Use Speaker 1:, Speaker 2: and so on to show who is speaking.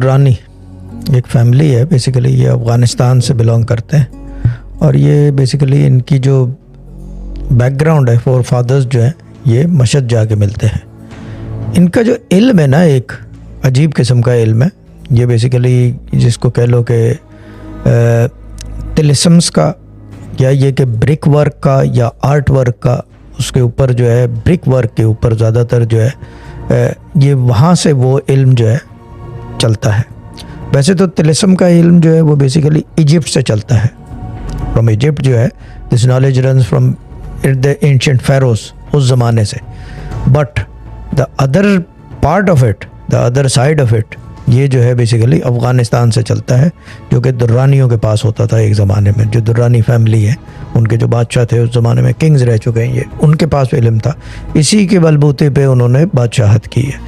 Speaker 1: दुर्रानी एक फैमिली है, बेसिकली ये अफ़गानिस्तान से बिलोंग करते हैं और ये बेसिकली इनकी जो बैकग्राउंड है, फोर फादर्स जो हैं ये मशहद जाके मिलते हैं। इनका जो इल्म है ना, एक अजीब किस्म का इल्म है ये, बेसिकली जिसको कह लो कि तिलिस्म्स का, या ये कि ब्रिक वर्क का या आर्ट वर्क का, उसके ऊपर जो है ब्रिक वर्क के ऊपर ज़्यादातर जो है ये वहाँ से वो इल्म जो है चलता है। वैसे तो तिलिस्म का इल्म जो है वो बेसिकली इजिप्ट से चलता है, फ्रॉम इजिप्ट जो है this knowledge runs from the ancient Feroz, उस ज़माने से। But the other part of it, the other side of it, ये जो है बेसिकली अफ़गानिस्तान से चलता है, जो कि दुर्रानियों के पास होता था एक ज़माने में। जो दुर्रानी फैमिली है, उनके जो बादशाह थे उस ज़माने में, किंग्स रह चुके हैं ये, उनके पास इल्म था, इसी के बलबूते पे उन्होंने बादशाहत की है।